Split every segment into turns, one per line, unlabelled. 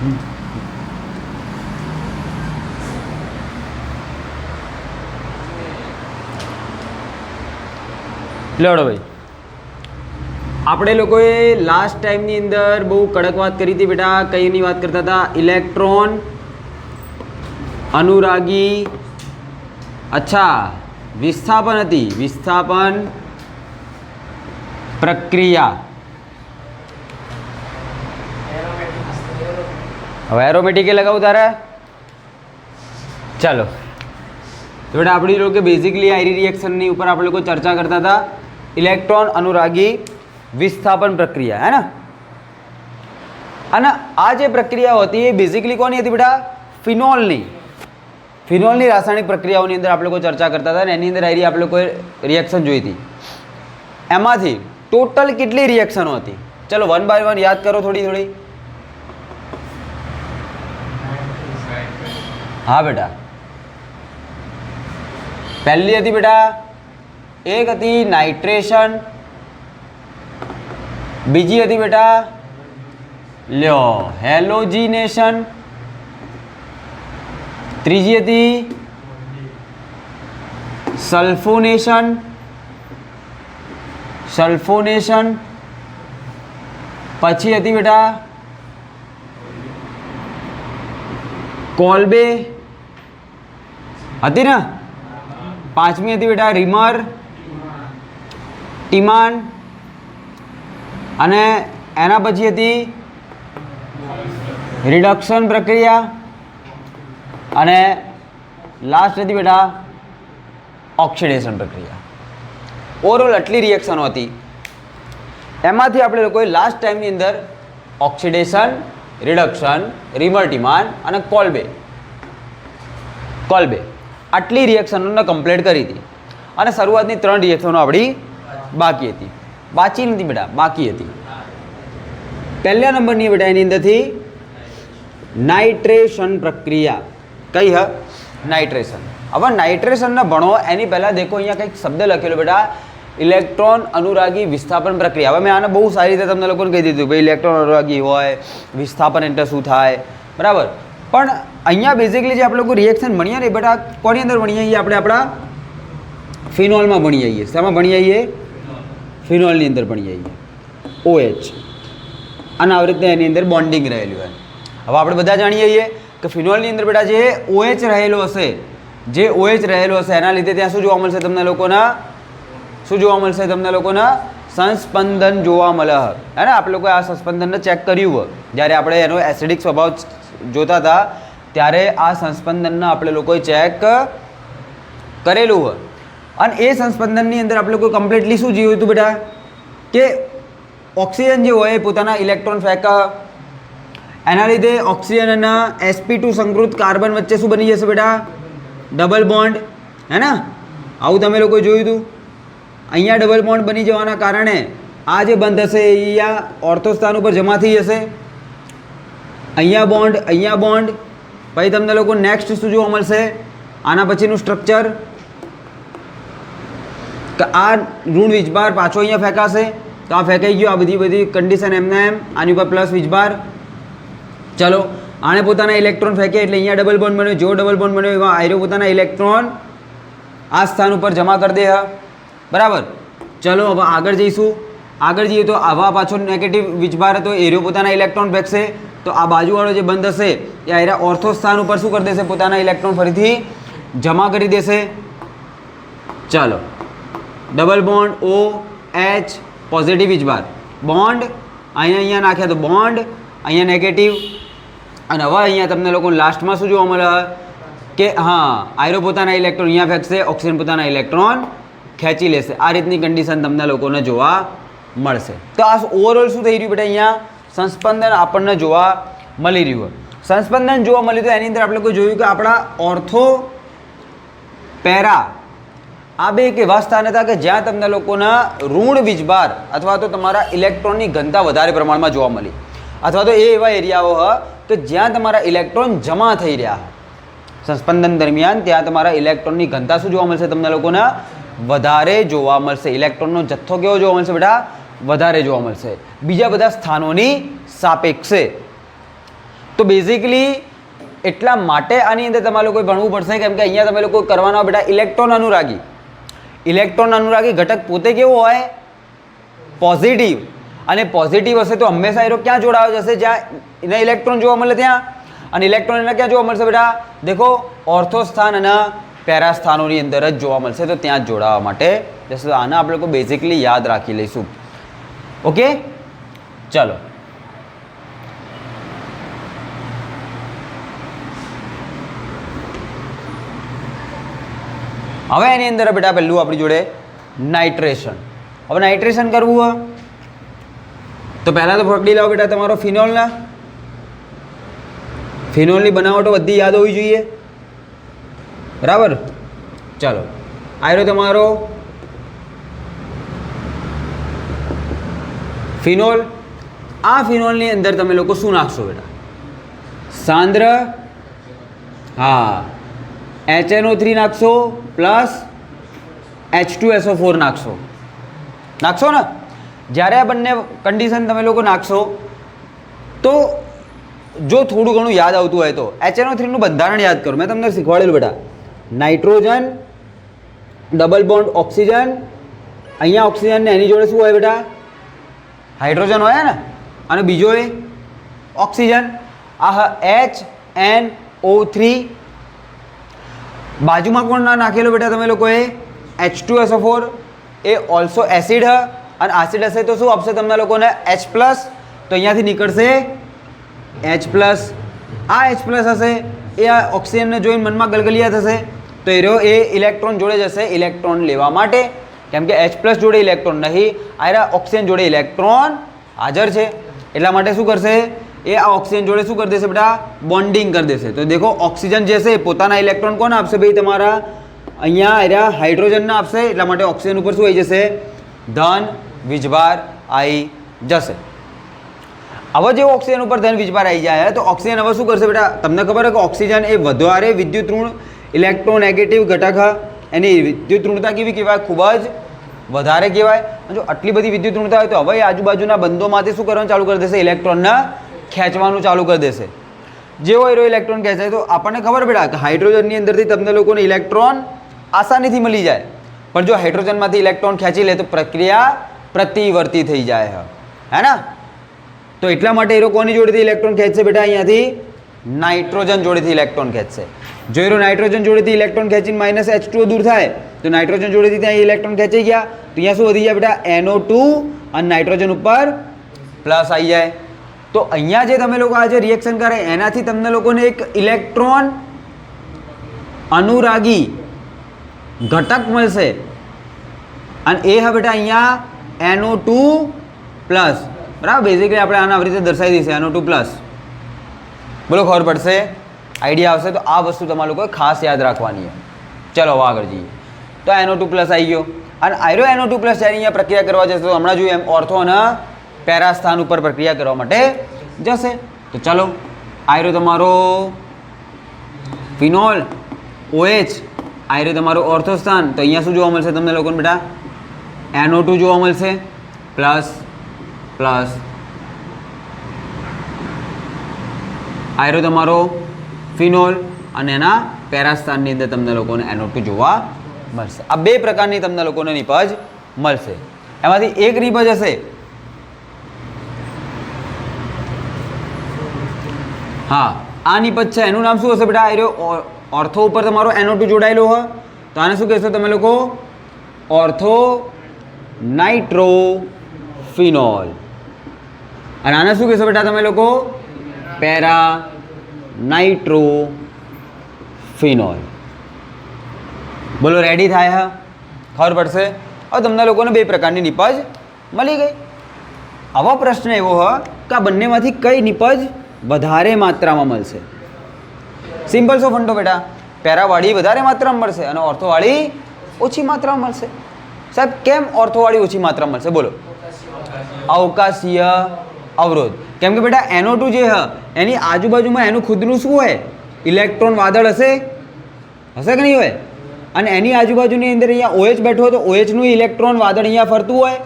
લડો ભાઈ, આપણે લોકોએ લાસ્ટ ટાઈમની અંદર બહુ કડક વાત કરી હતી બેટા. કઈની વાત કરતા હતા? ઇલેક્ટ્રોન અનુરાગી, અચ્છા વિસ્થાપન હતી, વિસ્થાપન પ્રક્રિયા. હવે એરોમેટિક લગાવું તારે. ચાલો તો બેટા આપણી લોકો બેઝિકલી આયરી રિએક્શનની ઉપર આપણે લોકો ચર્ચા કરતા હતા. ઇલેક્ટ્રોન અનુરાગી વિસ્થાપન પ્રક્રિયા, હે ને? અને આ જે પ્રક્રિયાઓ હતી એ બેઝિકલી કોની હતી બેટા? ફિનોલની. ફિનોલની રાસાયણિક પ્રક્રિયાઓની અંદર આપણે લોકો ચર્ચા કરતા હતા અને એની અંદર આયરી આપણે લોકોએ રિએક્શન જોઈ હતી. એમાંથી ટોટલ કેટલી રિએક્શનો હતી? ચલો વન બાય વન યાદ કરો થોડી થોડી. હા બેટા, પહેલી હતી બેટા, એક હતી નાઇટ્રેશન, બીજી હતી બેટા લ્યો હેલોજિનેશન, ત્રીજી હતી સલ્ફોનેશન, સલ્ફોનેશન, પછી હતી બેટા કોલ્બે હતી ને, પાંચમી હતી બેટા રીમર, ટીમાન, અને એના પછી હતી રિડક્શન પ્રક્રિયા, અને લાસ્ટ હતી બેટા ઓક્સિડેશન પ્રક્રિયા. ઓવરઓલ આટલી રિએક્શનો હતી. એમાંથી આપણે લોકોએ લાસ્ટ ટાઈમની અંદર ઓક્સિડેશન, રિડક્શન, રીમર, ટીમાન અને કોલ્બે આટલી રિએક્શનોને કમ્પ્લીટ કરી હતી. અને શરૂઆતની 3 રિએક્શનો આપણી બાકી હતી. બાકી નથી બેટા, બાકી હતી. પહેલા નંબરની બેટા એની અંદરથી નાઇટ્રેશન પ્રક્રિયા. કઈ હ? નાઇટ્રેશન. હવે નાઇટ્રેશનને ભણો એની પહેલાં દેખો અહીંયા કંઈક શબ્દ લખેલો બેટા, ઇલેક્ટ્રોન અનુરાગી વિસ્થાપન પ્રક્રિયા. હવે મેં આને બહુ સારી રીતે તમને લોકોને કહી દીધું ભાઈ ઇલેક્ટ્રોન અનુરાગી હોય, વિસ્થાપન એટલે શું થાય, બરાબર. પણ અહીંયા બેઝિકલી જે આપણે લોકો રિએક્શન ભણીએ ને બેટા કોની અંદર ભણીએ છીએ? આપણે આપણા ફિનોલમાં ભણીએ છીએ. શેમાં ભણીએ છીએ? ફિનોલની અંદર ભણીએ છીએ. OH અને આવી રીતે એની અંદર બોન્ડિંગ રહેલું હોય. હવે આપણે બધા જાણીએ છીએ કે ફિનોલની અંદર બેટા જે OH રહેલો હશે, જે OH રહેલો હશે એના લીધે ત્યાં શું જોવા મળશે તમને લોકોના? શું જોવા મળશે તમને લોકોના? સંસ્પંદન જોવા મળે. હે ને? આપણે લોકોએ આ સંસ્પંદનને ચેક કર્યું હોય જ્યારે આપણે એનો એસિડિક સ્વભાવ જોતા હતા ત્યારે આ સંસ્પંદનને આપણે લોકોએ ચેક કરેલું હોય. અને એ સંસ્પંદનની અંદર આપણે લોકો કમ્પ્લીટલી શું જોયું હતું બેટા? કે ઓક્સિજન જે હોય એ પોતાના ઇલેક્ટ્રોન ફેંક, એના લીધે ઓક્સિજન અને sp2 સંકૃત કાર્બન વચ્ચે શું બની જશે બેટા? Double bond. હે ને? આવું તમે લોકોએ જોયું હતું. અહીંયા ડબલ બોન્ડ બની જવાના કારણે આ જે બંધ હશે એ અહીંયા ઓર્થો સ્થાન ઉપર જમા થઈ જશે. અહીંયા બોન્ડ, અહીંયા બોન્ડ. પછી તમને લોકો નેક્સ્ટ શું જોવા મળશે? આના પછીનું સ્ટ્રક્ચર કે આ ઋણ વીજભાર પાછો અહીંયા ફેંકાશે. તો આ ફેંકાઈ ગયો. આ બધી કન્ડિશન એમના એમ. આની ઉપર પ્લસ વીજભાર. ચલો આને પોતાના ઇલેક્ટ્રોન ફેંકે એટલે અહીંયા ડબલ બોન્ડ બન્યો. જો ડબલ બોન્ડ બન્યો એવા આયરો પોતાના ઇલેક્ટ્રોન આ સ્થાન ઉપર જમા કરી દે. બરાબર. ચલો હવે આગળ જઈશું. આગળ જઈએ તો આવા પાછો નેગેટિવ વીજભાર હતો, એરો પોતાના ઇલેક્ટ્રોન ફેંકશે. તો આ બાજુવાળો જે બંધ હશે એ આયરા ઓર્થો સ્થાન ઉપર શું કરી દેશે? પોતાના ઇલેક્ટ્રોન ફરીથી જમા કરી દેશે. ચાલો ડબલ બોન્ડ OH પોઝિટિવ વીજભાર, બોન્ડ અહીંયા નાખ્યા તો બોન્ડ, અહીંયા નેગેટિવ. અને હવે અહીંયા તમને લોકો લાસ્ટમાં શું જોવા મળે કે હા આયરો પોતાના ઇલેક્ટ્રોન અહીંયા ફેંકશે, ઓક્સિજન પોતાના ઇલેક્ટ્રોન ખેંચી લેશે. આ રીતની કન્ડિશન તમને લોકોને જોવા મળશે. તો આ ઓવરઓલ શું થઈ રહ્યું બેટા? અહીંયા સંસ્પંદન આપણને જોવા મળી રહ્યું. સંસ્પંદન જોવા મળ્યું તો એની અંદર આપણે લોકો જોયું કે આપણા ઓર્થો પેરા આ બે એક એવા સ્થાન હતા કે જ્યાં તમને લોકોના ઋણ વીજભાર અથવા તો તમારા ઇલેક્ટ્રોનની ઘનતા વધારે પ્રમાણમાં જોવા મળી, અથવા તો એ એવા એરિયાઓ હ કે જ્યાં તમારા ઇલેક્ટ્રોન જમા થઈ રહ્યા. સંસ્પંદન દરમિયાન ત્યાં તમારા ઇલેક્ટ્રોનની ઘનતા શું જોવા મળશે? તમને લોકોને વધારે જોવા મળશે. ઇલેક્ટ્રોનનો જથ્થો કેવો જોવા મળશે બેટા? વધારે જોવા મળશે બીજા બધા સ્થાનોની સાપેક્ષે. તો બેઝિકલી એટલા માટે આની અંદર તમારે લોકોએ ભણવું પડશે, કેમ કે અહીંયા તમે લોકો કરવાના બેટા ઇલેક્ટ્રોન અનુરાગી. ઇલેક્ટ્રોન અનુરાગી ઘટક પોતે કેવો હોય? પોઝિટિવ. અને પોઝિટિવ હશે તો હંમેશા એનો ક્યાં જોડાવા જશે? જ્યાં એને ઇલેક્ટ્રોન જોવા મળે ત્યાં. અને ઇલેક્ટ્રોન એને ક્યાં જોવા મળશે બેટા? દેખો ઓર્થો સ્થાન અને પેરા સ્થાનોની અંદર જ જોવા મળશે, તો ત્યાં જ જોડાવા માટે જશે. તો આને આપણે લોકો બેઝિકલી યાદ રાખી લઈશું. ઓકે, ચલો. હવે એની અંદર બેટા પહેલું આપણી જોડે નાઇટ્રેશન. હવે નાઇટ્રેશન કરવું હોય તો પહેલાં તો પકડી લાવો બેટા તમારો ફિનોલના. ફિનોલની બનાવટો બધી યાદ હોવી જોઈએ, બરાબર? ચાલો, આવ્યો તમારો ફિનોલ. આ ફિનોલની અંદર તમે લોકો શું નાખશો બેટા? સાંદ્ર, હા, HNO3 નાખશો પ્લસ H2SO4 નાખશો ને. જ્યારે આ બંને કન્ડિશન તમે લોકો નાખશો તો જો થોડું ઘણું યાદ આવતું હોય તો HNO3નું બંધારણ યાદ કરો. મેં તમને શીખવાડેલું બેટા. નાઇટ્રોજન, ડબલ બોન્ડ ઓક્સિજન, અહીંયા ઓક્સિજન ને એની જોડે શું હોય બેટા? હાઇડ્રોજન હોય ને, અને બીજો એ ઓક્સિજન. આ HNO3. બાજુમાં કોણ ના નાખેલો બેટા તમે લોકોએ? H2SO4. એ ઓલ્સો એસિડ હ, અને એસિડ હશે તો શું આપશે તમને લોકોને? H+. તો અહીંયાથી નીકળશે H+. આ H+ હશે એ આ ઓક્સિજનને જોઈને મનમાં ગલગલિયા થશે, તો એ ઇલેક્ટ્રોન જોડે જશે ઇલેક્ટ્રોન લેવા માટે, કેમ કે H+ જોડે ઇલેક્ટ્રોન નહીં, આ ઓક્સિજન જોડે ઇલેક્ટ્રોન હાજર છે. એટલા માટે શું કરશે? એ આ ઓક્સિજન જોડે શું કરી દેશે બેટા? બોન્ડિંગ કરી દેશે. તો દેખો ઓક્સિજન જે છે પોતાના ઇલેક્ટ્રોન કોને આપશે ભાઈ? તમારા અહીંયા હાઇડ્રોજનને આપશે. એટલા માટે ઓક્સિજન ઉપર શું આવી જશે? ધન વીજભાર આવી જશે. હવે જે ઓક્સિજન ઉપર ધન વીજભાર આવી જાય તો ઓક્સિજન હવે શું કરશે બેટા? તમને ખબર છે કે ઓક્સિજન એ વધારે વિદ્યુત ઋણ ઇલેક્ટ્રોનેગેટિવ ઘટક. એની વિદ્યુત ઋણતા કેવી કહેવાય? ખૂબ જ વધારે કહેવાય. જો આટલી બધી વિદ્યુત ઋણતા હોય તો હવે આજુબાજુના બંધોમાંથી શું કરવાનું ચાલુ કરી દેશે? ઇલેક્ટ્રોનને ખેંચવાનું ચાલુ કરી દેશે. જેવો એરો ઇલેક્ટ્રોન ખેંચાય તો આપણને ખબર બેટા કે હાઇડ્રોજનની અંદરથી તમને લોકોને ઇલેક્ટ્રોન આસાનીથી મળી જાય, પણ જો હાઇડ્રોજનમાંથી ઇલેક્ટ્રોન ખેંચી લે તો પ્રક્રિયા પ્રતિવર્તી થઈ જાય, હે ને? તો એટલા માટે એરો કોની જોડેથી ઇલેક્ટ્રોન ખેંચશે બેટા? અહીંયાથી નાઇટ્રોજન જોડેથી ઇલેક્ટ્રોન ખેંચશે. જો એરો નાઇટ્રોજન જોડેથી ઇલેક્ટ્રોન ખેંચીને -H2O દૂર થાય તો નાઇટ્રોજન જોડેથી ત્યાં ઇલેક્ટ્રોન ખેંચાઈ ગયા, તો અહીંયા શું વધી જાય બેટા? NO2, અને નાઇટ્રોજન ઉપર પ્લસ આવી જાય. તો અહીંયા જે તમે લોકો આજે રિએક્શન કરે એનાથી તમને લોકોને એક ઇલેક્ટ્રોન અનુરાગી ઘટક મળશે, અને એ હવે બેટા અહીંયા NO2 પ્લસ, બરાબર? બેઝિકલી આપણે આને આવી રીતે દર્શાવી દઈશું NO2 પ્લસ. બોલો, ખબર પડશે? આઈડિયા આવશે? તો આ વસ્તુ તમારા લોકોએ ખાસ યાદ રાખવાની છે. ચલો હવે આગળ જઈએ. તો NO2 પ્લસ આવી ગયો, અને આયરો NO2 પ્લસ જ્યારે અહીંયા પ્રક્રિયા કરવા જશે તો હમણાં જોયું એમ ઓર્થો અને પેરા સ્થાન ઉપર પ્રક્રિયા કરવા માટે જશે. તો ચાલો, આયરો તમારો ફિનોલ OH, આયરો તમારો ઓર્થો સ્થાન. તો અહીંયા શું જોવા મળશે તમને લોકોને બેટા? NO2 જોવા મળશે પ્લસ પ્લસ. આયરો તમારો ફિનોલ, અને એના પેરા સ્થાનની અંદર તમને લોકોને NO2 જોવા મળશે. આ બે પ્રકારની તમને લોકોને નિપજ મળશે. એમાંથી એક નિપજ હશે, હા, આ નિપજ છે, એનું નામ શું હશે બેટા? આયરો ઓર્થો ઉપર તમારો NO2 જોડાયેલો હોય તો આને શું કહેશો તમે લોકો? Ortho nitrophenol. અને આને શું કહેશો બેટા તમે લોકો? Para nitrophenol. બોલો, રેડી થાય? હા, ખબર પડશે? હવે તમને લોકોને બે પ્રકારની નિપજ મળી ગઈ. આવો પ્રશ્ન એવો હોય કે આ બંનેમાંથી કઈ નિપજ વધારે માત્રામાં મળશે? સિમ્પલ સો ફંડો બેટા, પેરાવાળી વધારે માત્રામાં મળશે અને ઓર્થોવાળી ઓછી માત્રામાં મળશે. સાહેબ, કેમ ઓર્થોવાળી ઓછી માત્રામાં મળશે? બોલો. અવકાશીય અવરોધ. કેમ કે બેટા NO2 જે હ એની આજુબાજુમાં એનું ખુદનું શું હોય? ઇલેક્ટ્રોન વાદળ હશે કે નહીં હોય? અને એની આજુબાજુની અંદર અહીંયા OH બેઠો હોય તો OH નું ઇલેક્ટ્રોન વાદળ અહીંયા ફરતું હોય,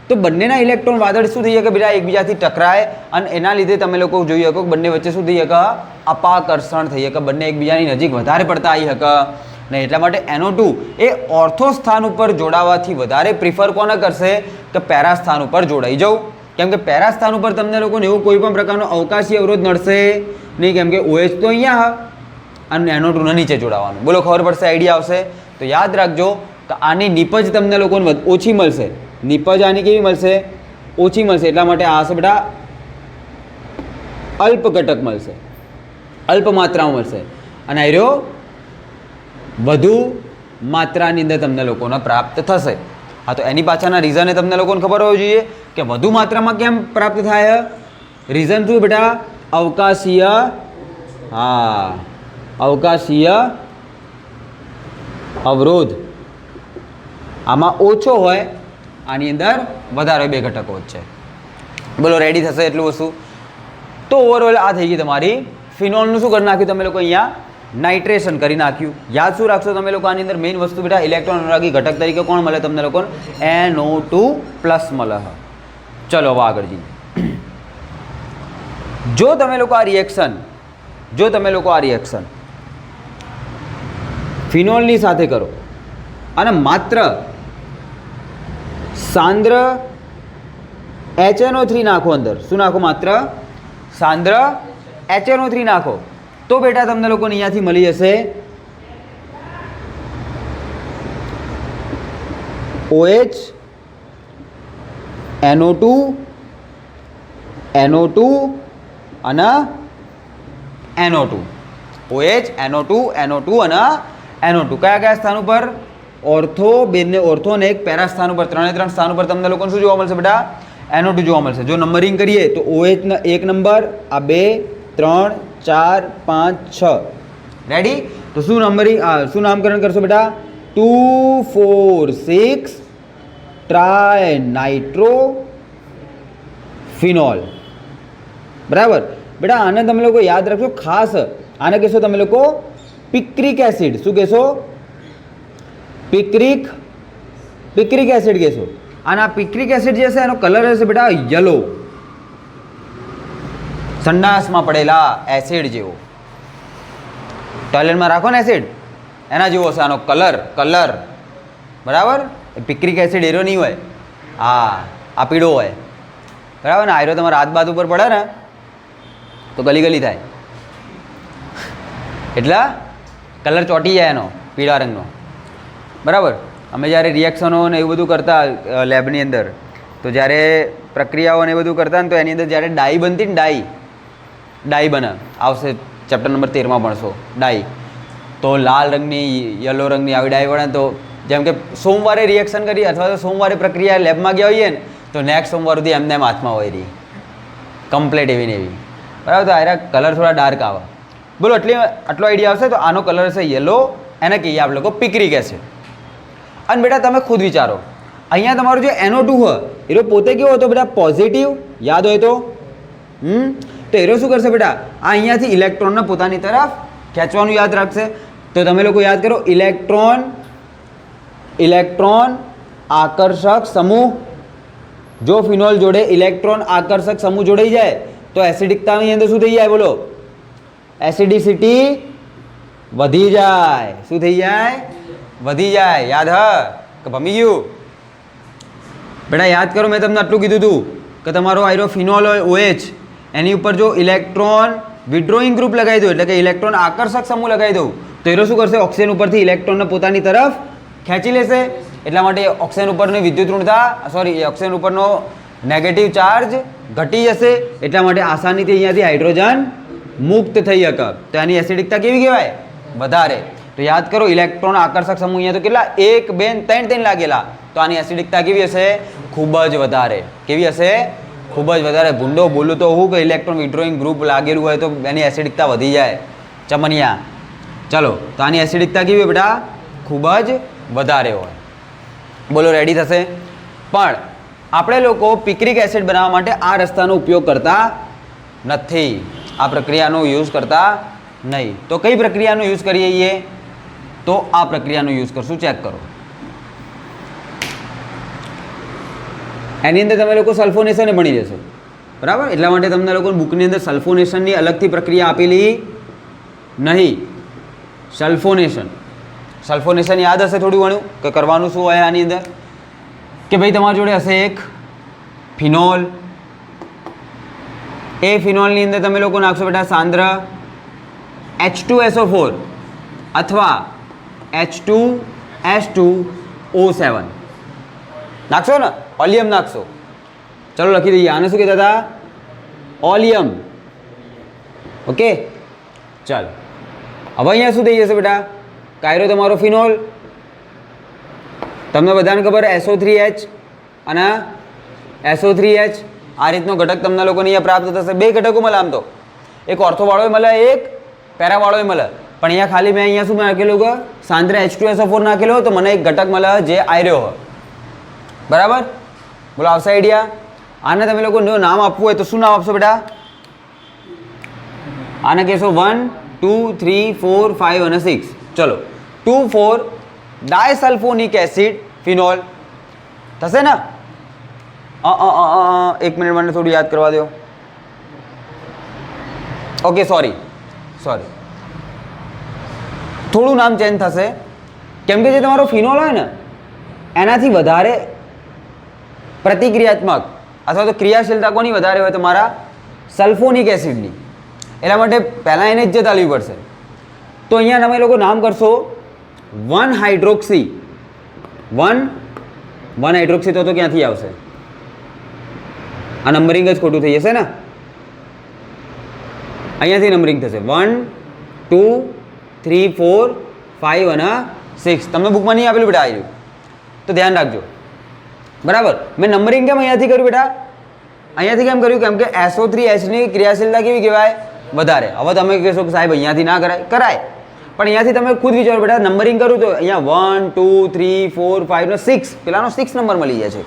તો બંનેના ઇલેક્ટ્રોન વાદળ શું થઈ શકે બેટા એકબીજાથી ટકરાય અને એના લીધે તમે લોકો જોઈ શકો કે બંને વચ્ચે શું થઈ શકે અપાકર્ષણ થઈ શકે, બંને એકબીજાની નજીક વધારે પડતા આવી શકે ને એટલા માટે NO2 એ ઓર્થો સ્થાન ઉપર જોડાવાથી વધારે પ્રિફર કોને કરશે કે પેરા સ્થાન ઉપર જોડાઈ જવું, કેમ કે પેરા સ્થાન ઉપર તમને લોકોને એવું કોઈ પણ પ્રકારનો અવકાશી અવરોધ નડશે નહીં, કેમ કે OH તો અહીંયા અને NO2 ને નીચે જોડાવાનું. બોલો ખબર પડશે, આઈડિયા આવશે? તો યાદ રાખજો કે આની નિપજ તમને લોકોને ઓછી મળશે, નિપજ આની કેવી મળશે ઓછી મળશે, એટલા માટે આ હશે બેટા અલ્પ ઘટક મળશે, અલ્પ માત્રામાં મળશે અને આ રહ્યો વધુ માત્રાની અંદર તમને લોકોને પ્રાપ્ત થશે. હા તો એની પાછળના રીઝન એ તમને લોકોને ખબર હોવી જોઈએ કે વધુ માત્રામાં કેમ પ્રાપ્ત થાય. રીઝન શું બેટા અવકાશીય, હા અવકાશીય અવરોધ આમાં ઓછો હોય, આની અંદર વધારે બે ઘટકો જ છે. બોલો રેડી થશે એટલું વસ્તુ. તો ઓવરઓલ આ થઈ ગઈ તમારી ફિનોલનું શું કરી નાખ્યું તમે લોકો અહીંયા નાઇટ્રેશન કરી નાખ્યું. યાદ શું રાખશો તમે લોકો આની અંદર મેઇન વસ્તુ બેટા ઇલેક્ટ્રોન અનુરાગી ઘટક તરીકે કોણ મળે તમને લોકોને NO2+ મળે. ચલો હવે આગળ જઈએ. જો તમે લોકો આ રિએક્શન ફિનોલની સાથે કરો અને માત્ર સાંદ્ર HNO3 નાખો અંદર, શું નાખો માત્ર સાંદ્ર HNO3 નાખો તો બેટા તમને લોકોને અહીંયાથી મળી જશે OH NO2 અને NO2, OH NO2 અને NO2 કયા સ્થાન ઉપર ઓર્થો બેને ઓર્થો ને એક પેરા સ્થાન ઉપર ત્રણ સ્થાન ઉપર તમને લોકોને શું જોવા મળશે બેટા NO2 જોવા મળશે. જો નંબરિંગ કરીએ તો OH ના 1 નંબર, આ 2 3 4 5 6 રેડી. તો શું નંબરિંગ શું નામકરણ કરશો બેટા 2 4 6 ટ્રાય નાઇટ્રો ફિનોલ. બરાબર બેટા આને તમે લોકો યાદ રાખજો ખાસ, આને કહેશો તમે લોકો પિક્રિક એસિડ. શું કહેશો પિક્રિક એસિડ કહેશો. અને આ પિક્રિક એસિડ જે છે એનો કલર હશે બેટા યલો, સંડાસમાં પડેલા એસિડ જેવો. ટોયલેટમાં રાખો ને એસિડ એના જેવો હશે આનો કલર. બરાબર પિક્રિક એસિડ એરો નહીં હોય, આ પીળો હોય. બરાબર ને આયરો તમારા હાથ બાદ ઉપર પડે ને તો ગલી થાય, એટલે કલર ચોંટી જાય એનો પીળા રંગનો. બરાબર અમે જ્યારે રિએક્શનો ને એવું બધું કરતા લેબની અંદર, તો જ્યારે પ્રક્રિયાઓ ને એ બધું કરતા ને તો એની અંદર જ્યારે ડાઈ બનતી ને ડાઈ બને આવશે ચેપ્ટર નંબર 13માં ભણશો ડાઈ. તો લાલ રંગની યલો રંગની આવી ડાઈ બને તો જેમ કે સોમવારે રિએક્શન કરી અથવા તો સોમવારે પ્રક્રિયા લેબમાં ગયા હોઈએ ને તો નેક્સ્ટ સોમવાર સુધી એમને હાથમાં હોય રહી કમ્પ્લેટ એવી ને એવી. બરાબર તો આના કલર થોડા ડાર્ક આવે. બોલો આટલો આઈડિયા આવશે. તો આનો કલર હશે યલો, એને કહીએ આપણે લોકો પિક્રિક એસિડ. અને બેટા તમે ખુદ વિચારો અહીંયા તમારું જે NO2 હોય એનો પોતે કેવો હતો બેટા પોઝિટિવ, યાદ હોય તો તો એરો શું કરશે બેટા આ અહીંયાથી ઇલેક્ટ્રોનને પોતાની તરફ ખેંચવાનું યાદ રાખશે. તો તમે લોકો યાદ કરો ઇલેક્ટ્રોન આકર્ષક સમૂહ. જો ફિનોલ જોડે ઇલેક્ટ્રોન આકર્ષક સમૂહ જોડાઈ જાય તો એસિડિકતાની અંદર શું થઈ જાય બોલો એસિડિસિટી વધી જાય. શું થઈ જાય વધી જાય. યાદ કે ભમી ગયું બેટા યાદ કરો મેં તમને આટલું કીધું હતું કે તમારો આયરો ફિનોલ હોય OH એની ઉપર જો ઇલેક્ટ્રોન વિડ્રોઈંગ ગ્રુપ લગાવી દો એટલે કે ઇલેક્ટ્રોન આકર્ષક સમૂહ લગાવી દઉં તો એરો શું કરશે ઓક્સિજન ઉપરથી ઇલેક્ટ્રોનને પોતાની તરફ ખેંચી લેશે. એટલા માટે ઓક્સિજન ઉપરની વિદ્યુત ઋણતા ઓક્સિજન ઉપરનો નેગેટિવ ચાર્જ ઘટી જશે. એટલા માટે આસાનીથી અહીંયાથી હાઇડ્રોજન મુક્ત થઈ શકે. તો એની એસિડિકતા કેવી કહેવાય વધારે. તો યાદ કરો ઇલેક્ટ્રોન આકર્ષક સમૂહ અહીંયા તો કેટલા 1 2 3 લાગેલા, તો આની એસિડિકતા કેવી હશે ખૂબ જ વધારે. કેવી હશે ખૂબ જ વધારે. ભૂંડો બોલું તો હું કે ઇલેક્ટ્રોન વિડ્રોઈંગ ગ્રુપ લાગેલું હોય તો એની એસિડિકતા વધી જાય ચમનિયા. ચલો તો આની એસિડિકતા કેવી બેટા ખૂબ જ વધારે હોય. બોલો રેડી થશે. પણ આપણે લોકો પિક્રિક એસિડ બનાવવા માટે આ રસ્તાનો ઉપયોગ કરતા નથી, આ પ્રક્રિયાનો યુઝ કરતા નહીં. તો કઈ પ્રક્રિયાનો યુઝ કરીએ છીએ તો આ પ્રક્રિયાનો યુઝ કરશું. ચેક કરો એની અંદર તમે લોકો સલ્ફોનેશન ભણી જશો, બરાબર. એટલા માટે તમને લોકો બુકની અંદર સલ્ફોનેશનની અલગથી પ્રક્રિયા આપેલી નહીં. સલ્ફોનેશન યાદ હશે થોડું ઘણું કે કરવાનું શું હોય આની અંદર, કે ભાઈ તમારી જોડે હશે એક ફિનોલ. એ ફિનોલની અંદર તમે લોકો નાખશો બેટા સાંદ્ર H2SO4 અથવા H2S2O7 નાખશો ને, ઓલિયમ નાખશો. ચલો લખી દઈએ. આને શું કહેતા હતા? ઓલિયમ. ઓકે, ચાલો. હવે અહીંયા શું થઈ જશે બેટા? કાયરો તમારો ફિનોલ. તમને બધાને ખબર SO3H અને SO3H આ રીતનો ઘટક તમને લોકોને અહીંયા પ્રાપ્ત થશે. બે ઘટકો મળે આમ તો, એક ઓર્થોવાળો મળે, એક પેરાવાળો મળે. પણ અહીંયા ખાલી મેં અહીંયા શું નાખેલું કે સાંદ્ર H2SO4 નાખેલો, તો મને એક ઘટક મળે જે આયર્યો હોય, બરાબર. બોલો, આવશે આઈડિયા? આને તમે લોકો નામ આપવું હોય તો શું નામ આપશો બેટા? આને કહેશો 1, 2, 3, 4, 5 અને 6. ચલો, 2,4 ડાયસલ્ફોનિક એસિડ ફિનોલ થશે ને? એક મિનિટ મને થોડું યાદ કરવા દો. ઓકે, સોરી, થોડું નામ ચેન્જ થશે, કેમ કે જે તમારો ફિનોલ હોય ને એનાથી વધારે પ્રતિક્રિયાત્મક અથવા તો ક્રિયાશીલતા કોની વધારે હોય? તમારા સલ્ફોનિક એસિડની. એટલા માટે પહેલાં એને જ જતાવવી પડશે. તો અહીંયા તમે લોકો નામ કરશો 1 હાઇડ્રોક્સી. 1 હાઇડ્રોક્સી તો ક્યાંથી આવશે? આ નંબરિંગ જ ખોટું થઈ જશે ને. અહીંયાથી નંબરિંગ થશે 1, 2, 3, 4, 5 અને 6. તમને બુકમાં નહીં આપેલું બેટા આવ્યું, તો ધ્યાન રાખજો, બરાબર. મેં નંબરિંગ કેમ અહીંયાથી કર્યું બેટા? અહીંયાથી કેમ કર્યું? કેમ કે SO3Hની ક્રિયાશીલતા કેવી કહેવાય? વધારે. હવે તમે કહેશો કે સાહેબ અહીંયાથી ના કરાય, પણ અહીંયાથી તમે ખુદ વિચારો બેટા. નંબરિંગ કરું તો અહીંયા 1, 2, 3, 4, 5 ને 6, પેલાનો 6 નંબર મળી જાય છે.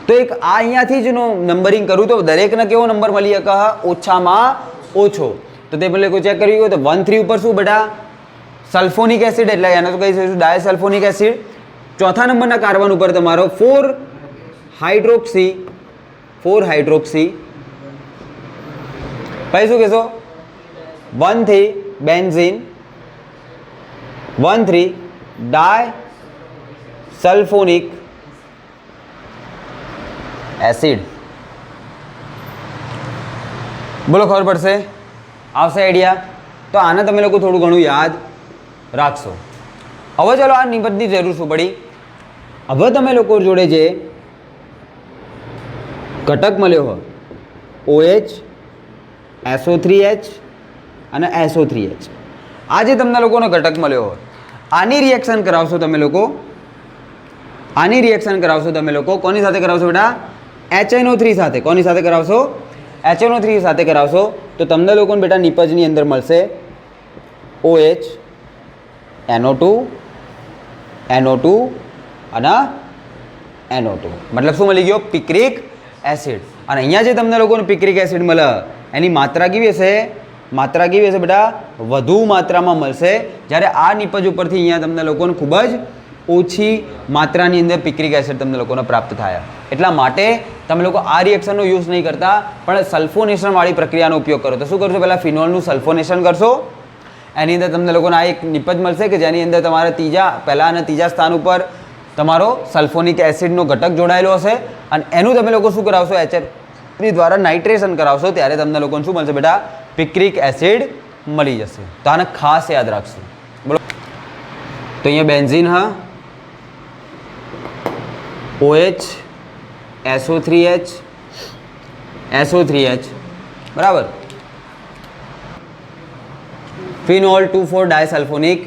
તો એક આ અહીંયાથી જ નંબરિંગ કરું તો દરેકને કેવો નંબર મળી શકે? ઓછામાં ઓછો. તો તે પેલે કોઈ ચેક કર્યું તો 1, 3 ઉપર શું બેટા? સલ્ફોનિક એસિડ, એટલે એને તો કહી શકીશું ડાયસલ્ફોનિક એસિડ. ચોથા નંબરના કાર્બન ઉપર તમારો 4 હાઇડ્રોક્સી. પછી શું કહેશો? 1, 3 બેન્ઝીન, 1, 3 ડાયસલ્ફોનિક એસિડ. બોલો, ખબર પડશે? આવશે આઈડિયા? તો આને તમે લોકો થોડું ઘણું યાદ રાખશો. હવે ચલો, આ નિબંધની જરૂર શું પડી? હવે તમે લોકો જોડે જે ઘટક મળ્યો હોય OH, SO3H અને SO3H, આ જે તમને લોકોનો ઘટક મળ્યો હોય, આની રિએક્શન કરાવશો તમે લોકો. કોની સાથે કરાવશો બેટા? HNO3 સાથે. કોની સાથે કરાવશો? HNO3 સાથે કરાવશો તો તમને લોકોને બેટા નિપજની અંદર મળશે OH, NO2 અને NO2. મતલબ શું મળી ગયો? Picric acid. અને અહીંયા જે તમને લોકોને પિક્રિક એસિડ મળે એની માત્રા કેવી હશે? બેટા વધુ માત્રામાં મળશે. જ્યારે આ નિપજ ઉપરથી અહીંયા તમને લોકોને ખૂબ જ ઓછી માત્રાની અંદર પિક્રિક એસિડ તમને લોકોને પ્રાપ્ત થાય. એટલા માટે તમે લોકો આ રિએક્શનનો યુઝ નહીં કરતા, પણ સલ્ફોનેશનવાળી પ્રક્રિયાનો ઉપયોગ કરો. તો શું કરશો? પહેલાં ફિનોલનું સલ્ફોનેશન કરશો. એની અંદર તમને લોકોને આ એક નિપજ મળશે કે જેની અંદર તમારા પહેલા અને ત્રીજા સ્થાન ઉપર તમારો સલ્ફોનિક એસિડનો ઘટક જોડાયેલો હશે. અને એનું તમે લોકો શું કરાવશો? HF દ્વારા નાઇટ્રેશન કરાવશો, ત્યારે તમને લોકોને શું મળશે બેટા? પિક્રિક એસિડ મળી જશે. તો આને ખાસ યાદ રાખશો. બોલો, તો અહીંયા બેન્ઝીન, હા, OH, SO3H, बराबर. फिनॉल 2,4 डाइसल्फोनिक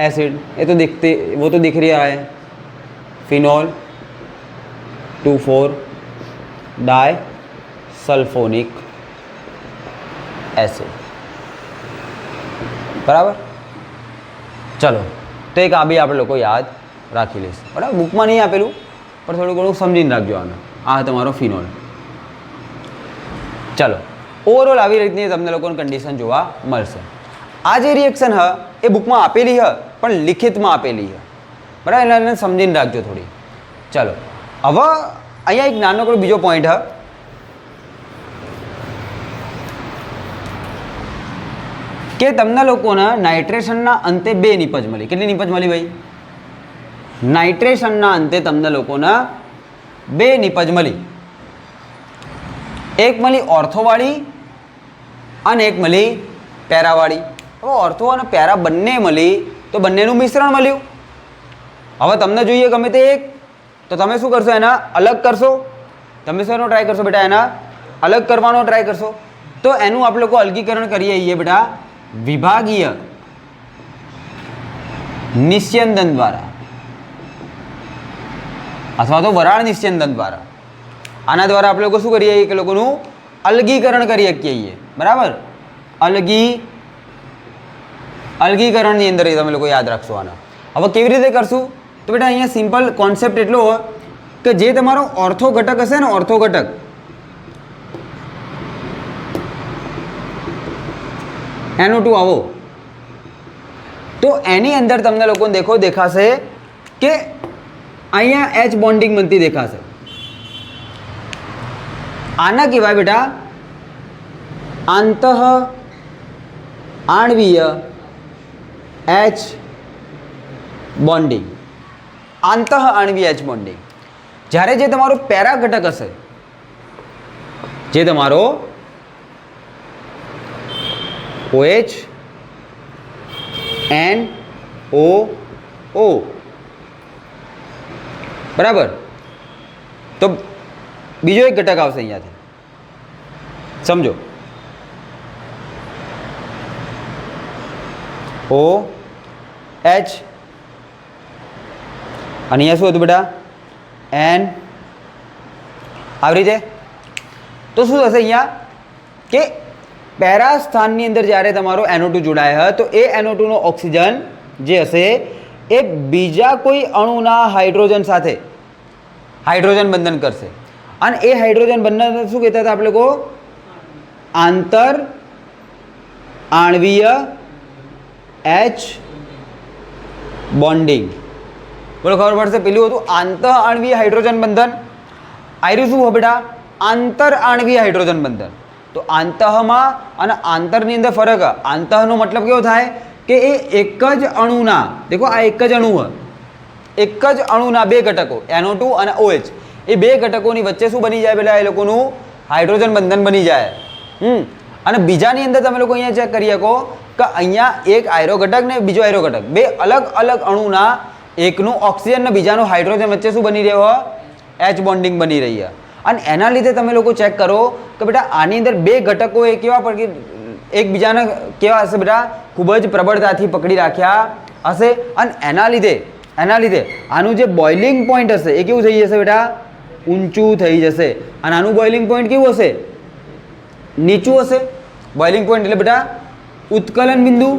एसिड, ये तो वो तो दिख रहा है. फिनॉल 2,4 डाइसल्फोनिक एसिड, बराबर. चलो, तो एक आ भी आप लोग को याद राखी लईશું, बराबर. बुक में नहीं आपेलू पर थोड़ું ઘણું સમજીને રાખજો આને. આ તમારો ફિનોલ. ચલો, ઓવરઓલ આવી રીતની તમને લોકોને કન્ડિશન જોવા મળશે. આ જે રિએક્શન હ એ બુકમાં આપેલી હ પણ લિખિતમાં આપેલી હ, બરાબર. એને સમજીને રાખજો થોડી. ચલો, હવે અહીંયા એક નાનકડો બીજો પોઈન્ટ હ કે તમને લોકોને નાઇટ્રેશનના અંતે 2 નિપજ મળી. કેટલી નિપજ મળી ભાઈ? નાઇટ્રેશનના અંતે તમને લોકોને 2 નિપજ મળી. એક મળી ઓર્થોવાળી અને એક મળી પેરાવાળી. હવે ઓર્થો અને પેરા બંને મળી તો બંનેનું મિશ્રણ મળ્યું. હવે તમને જોઈએ ગમે તે એક, તો તમે શું કરશો? એના અલગ કરશો. તમે શેનો ટ્રાય કરશો બેટા? એના અલગ કરવાનો ટ્રાય કરશો. તો એનું આપણે લોકો અલગીકરણ કરીએ છીએ બેટા વિભાગીય નિસ્યંદન દ્વારા અથવા તો વરાળ નિસ્યંદન દ્વારા. આના દ્વારા આપણે લોકો શું કરીએ કે લોકોનું અલગીકરણ કરી શકીએ છીએ. બરાબર? અલગીકરણની અંદર તમે લોકો યાદ રાખશો આના. હવે કેવી રીતે કરશું? તો બેટા અહીંયા સિમ્પલ કોન્સેપ્ટ એટલો હોય કે જે તમારો ઓર્થો ઘટક હશે ને, ઓર્થો ઘટક NO2 આવો તો એની અંદર તમને લોકોને દેખાશે કે અહીંયા H બોન્ડિંગ બનતી દેખાશે. આના કહેવાય બેટા આંતઃ આણ્વીય H બોન્ડિંગ. આંતઃ આણ્વીય H bonding. જ્યારે જે તમારો પેરા ઘટક હશે, જે તમારો OH NO બરાબર, તો બીજો એક ઘટક આવશે અહીંયાથી. સમજો OH અને અહીંયા શું હતું બેટા? N. આવી રીતે. તો શું થશે અહીંયા કે પેરા સ્થાનની અંદર જ્યારે તમારો NO2 જોડાય હોય તો એ NO2 નો ઓક્સિજન જે હશે એ બીજા કોઈ અણુના હાઇડ્રોજન સાથે હાઇડ્રોજન બંધન કરશે. અને એ હાઇડ્રોજન બંધન શું કહેતા હતા આપણે લોકો? આંતર આણ્વીય H બોન્ડિંગ. બોલો ખબર પડશે? પેલું હતું આંતઃ આણ્વીય હાઇડ્રોજન બંધન. આયરું શું હોય બેટા? આંતર આણ્વીય હાઇડ્રોજન બંધન. તો આંતઃમાં અને આંતરની અંદર ફરક. આંતઃનો મતલબ કેવો થાય કે એ એક જ અણુના, દેખો આ એક જ અણુ હોય, એક જ અણુના 2 ઘટકો NO2 અને OH, એ 2 ઘટકોની વચ્ચે શું બની જાય પેલા? એ લોકોનું હાઇડ્રોજન બંધન બની જાય. અને બીજાની અંદર તમે લોકો અહીંયા ચેક કરી શકો કે અહીંયા એક આયરો ઘટક ને બીજો આયરો ઘટક, 2 અલગ અલગ અણુના એકનું ઓક્સિજન ને બીજાનું હાઇડ્રોજન વચ્ચે શું બની રહ્યો હોય? H બોન્ડિંગ બની રહી છે. અને એના લીધે તમે લોકો ચેક કરો કે બેટા આની અંદર 2 ઘટકો એ કેવા પડે? એકબીજાને કેવા હશે બેટા? ખૂબ જ પ્રબળતાથી પકડી રાખ્યા હશે. અને એના લીધે આનું જે બોઇલિંગ પોઈન્ટ હશે એ કેવું થઈ જશે બેટા? ઊંચું થઈ જશે. અને આનું બોઇલિંગ પોઈન્ટ કેવું હશે? નીચું હશે. બોઇલિંગ પોઈન્ટ એટલે બેટા ઉત્કલન બિંદુ.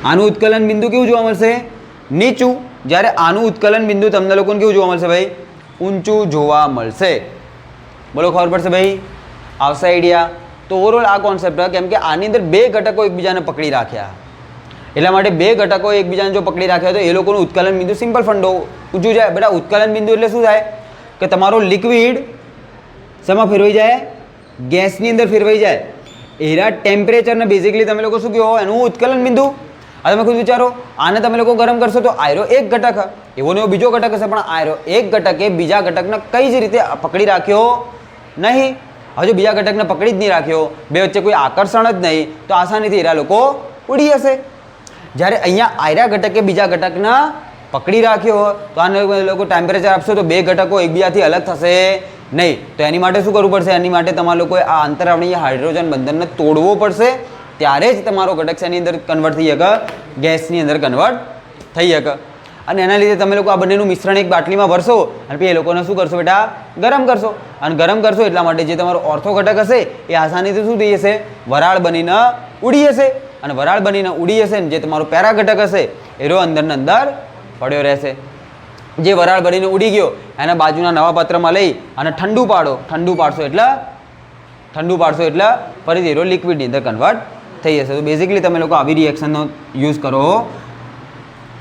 આનું ઉત્કલન બિંદુ કેવું જોવા મળશે? નીચું. જ્યારે આનું ઉત્કલન બિંદુ તમને લોકોને કેવું જોવા મળશે ભાઈ? ઊંચું જોવા મળશે. બોલો ખબર પડશે ભાઈ? આવશે આઈડિયા? તો ઓવરઓલ આ કોન્સેપ્ટ કેમ કે આની અંદર 2 ઘટકો એકબીજાને પકડી રાખ્યા, એટલા માટે 2 ઘટકો એકબીજાને જો પકડી રાખ્યા તો એ લોકોનું ઉત્કલન બિંદુ સિમ્પલ ફંડો ઊંચું જાય. બેટા ઉત્કલન બિંદુ એટલે શું થાય કે તમારો લિક્વિડ શેમાં ફેરવાઈ જાય? ગેસની અંદર ફેરવાઈ જાય. એના ટેમ્પરેચરને બેઝિકલી તમે લોકો શું કહો? એનું ઉત્કલન બિંદુ. હવે તમે ખુદ વિચારો, આને તમે લોકો ગરમ કરશો તો આયરો એક ઘટક, એવો ને એવો બીજો ઘટક હશે, પણ આયરો એક ઘટકે બીજા ઘટકને કઈ જ રીતે પકડી રાખ્યો નહીં. હજુ બીજા ઘટકને પકડી જ નહીં રાખ્યો, 2 વચ્ચે કોઈ આકર્ષણ જ નહીં, તો આસાનીથી એરા લોકો ઉડી જશે. જ્યારે અહીંયા આયરા ઘટકે બીજા ઘટકને પકડી રાખ્યો તો આને લોકો ટેમ્પરેચર આપશો તો 2 ઘટકો એકબીજાથી અલગ થશે નહીં. તો એની માટે શું કરવું પડશે? એની માટે તમારે લોકોએ આ આંતરઆણ્વીય હાઇડ્રોજન બંધનને તોડવો પડશે. ત્યારે જ તમારો ઘટક શેની અંદર કન્વર્ટ થઈ શકે? ગેસની અંદર કન્વર્ટ થઈ શકે. અને એના લીધે તમે લોકો આ બંનેનું મિશ્રણ એક બાટલીમાં ભરશો અને પછી એ લોકોને શું કરશો બેટા? ગરમ કરશો. અને ગરમ કરશો એટલા માટે જે તમારો ઓર્થો ઘટક હશે એ આસાનીથી શું થઈ જશે? વરાળ બનીને ઉડી જશે. અને વરાળ બનીને ઉડી જશે ને જે તમારો પેરા ઘટક હશે એનો અંદરને અંદર પડ્યો રહેશે. જે વરાળ બનીને ઉડી ગયો એના બાજુના નવા પાત્રમાં લઈ અને ઠંડુ પાડશો એટલે ફરીથી એરો લિક્વિડની અંદર કન્વર્ટ થઈ જશે. તો બેઝિકલી તમે લોકો આવી રિએક્શનનો યુઝ કરો.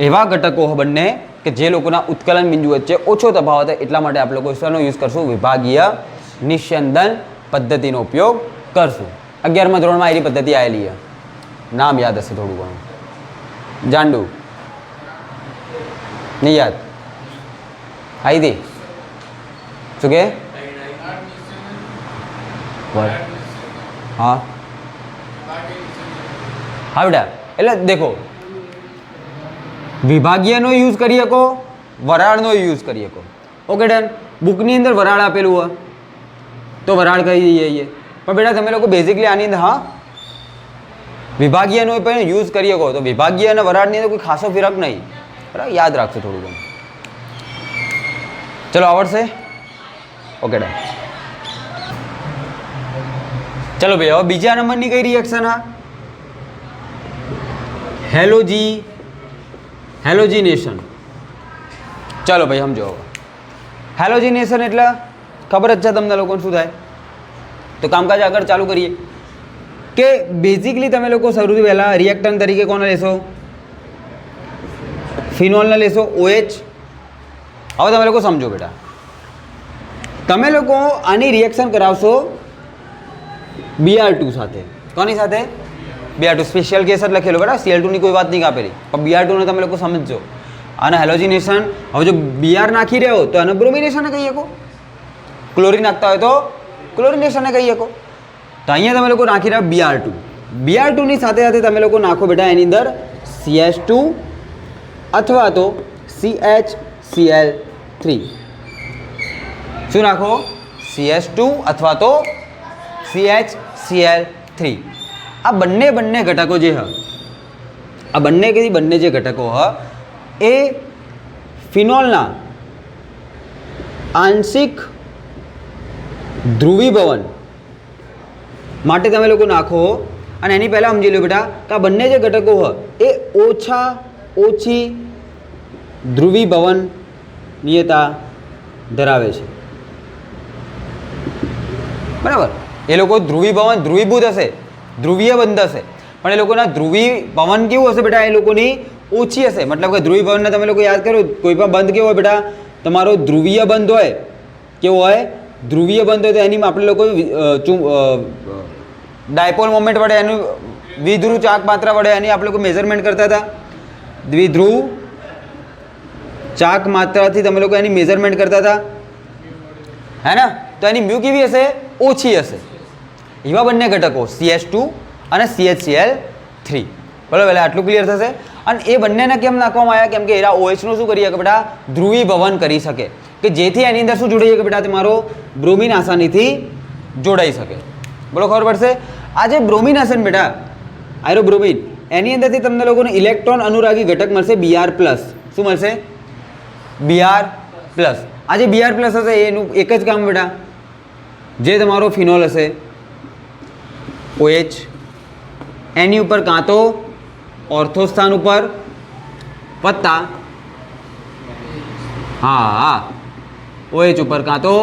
એવા ઘટકો બંને કે જે લોકોના ઉત્કલન બિંદુ વચ્ચે ઓછો તફાવત હોય એટલા માટે આપણે લોકો શેનો યુઝ કરશું? વિભાગીય નિસ્યંદન પદ્ધતિનો ઉપયોગ કરશું. 11મા ધોરણમાં આવી પદ્ધતિ આવેલી છે, નામ યાદ હશે થોડું ઘણું. જાંડુ નહીં યાદ? આવી હતી શું કે? હા હા બેટા, એટલે દેખો વિભાગીયનો યુઝ કરી શકો, વરાળનો યુઝ કરી શકો. Okay done. બુકની અંદર વરાળ આપેલું હોય તો વરાળ કહી દઈએ, પણ બેટા તમે લોકો બેઝિકલી આની અંદર હા વિભાગીયનો પણ યુઝ કરી શકો. તો વિભાગીય અને વરાળની અંદર કોઈ ખાસો ફરક નહીં, બરાબર? યાદ રાખજો થોડું ઘણું. ચલો આવડશે? Okay done. ચલો ભાઈ, હવે બીજા નંબરની કઈ રિએક્શન? હા, હેલોજીનેશન. ચાલો ભાઈ સમજો. હેલોજીનેશન એટલે ખબર જ છે તમને લોકોને શું થાય. તો કામકાજ આગળ ચાલુ કરીએ કે બેઝિકલી તમે લોકો સૌથી પહેલાં રિએક્ટન્ટ તરીકે કોને લેશો? ફિનોલને લેશો, OH. હવે તમે લોકો સમજો બેટા, તમે લોકો આની રિએક્શન કરાવશો Br2 સાથે. કોની સાથે? Br2. સ્પેશિયલ કેસ જ લખેલો બેટા, Cl2 ની કોઈ વાત નહીં કાપેલી, પણ Br2 ને તમે લોકો સમજજો. અને હેલોજીનેશન, હવે જો Br નાખી રહ્યો તો એને બ્રોમિનેશન કહી શકો, ક્લોરીન નાખતા હોય તો ક્લોરિનેશન કહી શકો. તો અહીંયા તમે લોકો નાખી રહ્યા Br2. Br2 ની સાથે સાથે તમે લોકો નાખો બેટા એની અંદર CH2 અથવા તો CHCl3. શું નાખો? CH2 અથવા તો CHCl3. આ બંને ઘટકો જે હ, આ બંને જે ઘટકો હ એ ફિનોલના આંશિક ધ્રુવીભવન માટે તમે લોકો નાખો. અને એની પહેલાં સમજી લો બેટા કે આ બંને જે ઘટકો હ એ ઓછી ધ્રુવીભવનીયતા ધરાવે છે, બરાબર? એ લોકો ધ્રુવીભૂત હશે, ધ્રુવીય બંધ હશે, પણ એ લોકોના ધ્રુવીભવન કેવું હશે બેટા? એ લોકોની ઓછી હશે. મતલબ કે ધ્રુવીભવનને તમે લોકો યાદ કરો, કોઈ પણ બંધ કેવો હોય બેટા? તમારો ધ્રુવીય બંધ હોય, કેવો હોય? ધ્રુવીય બંધ હોય તો એની આપણે લોકો ડાયપોલ મોમેન્ટ વડે, એનું દ્વિધ્રુવ ચાક માત્રા વડે એની આપણે લોકો મેઝરમેન્ટ કરતા હતા. દ્વિધ્રુવ ચાક માત્રાથી તમે લોકો એની મેઝરમેન્ટ કરતા હતા, હે ને? તો એની મ્યુ કેવી હશે? ઓછી હશે. એવા બંને ઘટકો CH2 અને CHCl3. બરાબર? એટલે આટલું ક્લિયર થશે. અને એ બંનેને કેમ નાખવામાં આવ્યા? કેમ કે એરા OH નું શું કરી શકે બેટા? ધ્રુવીભવન કરી શકે, કે જેથી એની અંદર શું જોડાઈ શકે બેટા? તમારો બ્રોમિન આસાનીથી જોડાઈ શકે. બોલો, ખબર પડશે? આ જે બ્રોમિન હશે ને બેટા, આયરો બ્રોમિન, એની અંદરથી તમને લોકોને ઇલેક્ટ્રોન અનુરાગી ઘટક મળશે Br+. શું મળશે? Br+. આ જે Br+ હશે એનું એક જ કામ બેટા, જે તમારો ફિનોલ હશે OH, એની ઉપર કાં તો ઓર્થો સ્થાન ઉપર વત્તા OH ઉપર કાં તો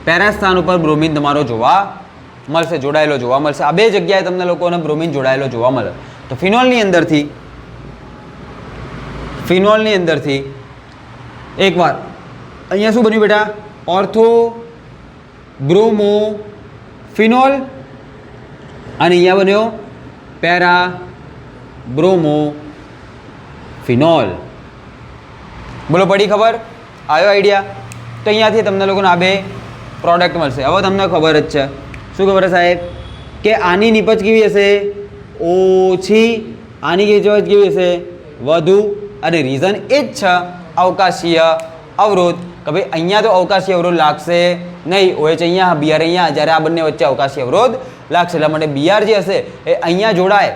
પેરા સ્થાન ઉપર બ્રોમિન તમારો જોવા મળશે, જોડાયેલો જોવા મળશે. આ બે જગ્યાએ તમને લોકોને બ્રોમિન જોડાયેલો જોવા મળે. તો ફિનોલની અંદરથી એકવાર અહીંયા શું બન્યું બેટા? ઓર્થો બ્રોમો ફિનોલ, અને અહીંયા બન્યો પેરા બ્રોમો ફિનોલ. બોલો, પડી ખબર? આવ્યો આઈડિયા? તો અહીંયાથી તમને લોકોને આ બે પ્રોડક્ટ મળશે. હવે તમને ખબર જ છે, શું ખબર છે સાહેબ? કે આની નિપજ કેવી હશે? ઓછી. આની નિપજ કેવી હશે? વધુ. અને રીઝન એ જ છે અવકાશીય અવરોધ, કે ભાઈ અહીંયા તો અવકાશીય અવરોધ લાગશે નહીં. OH અહીંયા, Br અહીંયા, જ્યારે આ બંને વચ્ચે અવકાશીય અવરોધ લાગશે. એટલા માટે Br જે હશે એ અહીંયા જોડાય,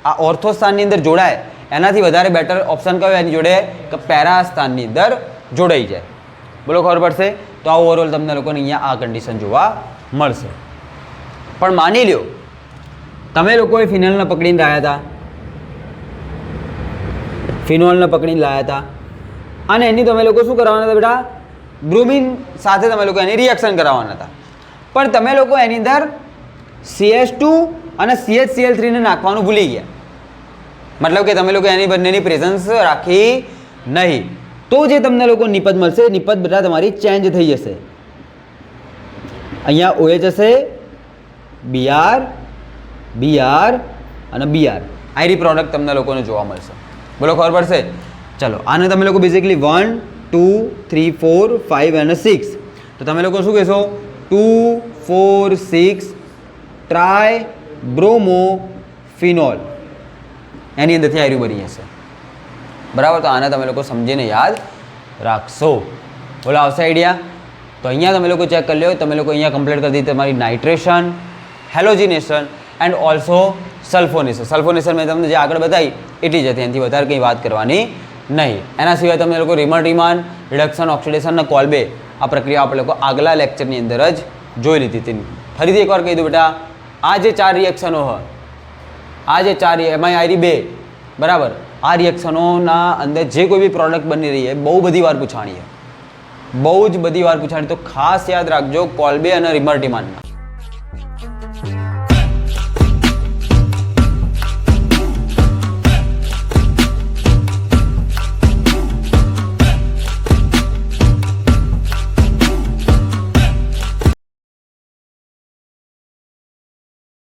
આ ઓર્થો સ્થાનની અંદર જોડાય, એનાથી વધારે બેટર ઓપ્શન કયો એની જોડે? કે પેરા સ્થાનની અંદર જોડાઈ જાય. બોલો, ખબર પડશે? તો આ ઓવરઓલ તમને લોકોને અહીંયા આ કન્ડિશન જોવા મળશે. પણ માની લ્યો તમે લોકોએ ફિનોલને પકડીને લાયા હતા, અને એની તમે લોકો શું કરવાના હતા બેટા? બ્રોમિન સાથે તમે લોકો એની રિએક્શન કરાવવાના હતા. પણ તમે લોકો એની અંદર CH2 અને CHCl3 ને નાખવાનું ભૂલી ગયા. મતલબ કે તમે લોકો એની બંનેની પ્રેઝન્સ રાખી નહીં. તો જે તમને લોકો નિપજ મળશે નિપજ બધા તમારી ચેન્જ થઈ જશે. અહીંયા OH હશે, BR, BR અને BR. આઈરી પ્રોડક્ટ તમને લોકોને જોવા મળશે. બોલો ખબર પડશે? ચલો આને તમે લોકો બેઝિકલી 1, 2, 3, 4, 5 અને 6. તો તમે લોકો શું કહેશો? 2, 4, 6 ટ્રાય બ્રોમો ફિનોલ. એની અંદરથી આયરું બની જશે. બરાબર? તો આને તમે લોકો સમજીને યાદ રાખશો. બોલો આવશે આઈડિયા? તો અહીંયા તમે લોકો ચેક કરી લો. તમે લોકો અહીંયા કમ્પ્લીટ કરી દીધી તમારી નાઇટ્રેશન, હેલોજિનેશન એન્ડ ઓલ્સો સલ્ફોનેશન. સલ્ફોનેશન મેં તમને જે આગળ બતાવી એટલી જ હતી, એનાથી વધારે કંઈ વાત કરવાની નહીં. એના સિવાય તમે લોકો રિમર-રિમાન, રિડક્શન, ઓક્સિડેશન અને કોલ્બે આ પ્રક્રિયા આપણે લોકો આગલા લેક્ચરની અંદર જ જોઈ લીધી હતી. ફરીથી એકવાર કહી દઉં બેટા, આ જે 4 રિએક્શનો હોય, આ જે 4 એમાં આયરી 2, બરાબર? આ રિએક્શનોના અંદર જે કોઈ બી પ્રોડક્ટ બની રહી છે બહુ બધી વાર પૂછાણી છે, બહુ જ બધી વાર પૂછાણી. તો ખાસ યાદ રાખજો કોલ્બે અને રિમર-ડિમાન્ડના.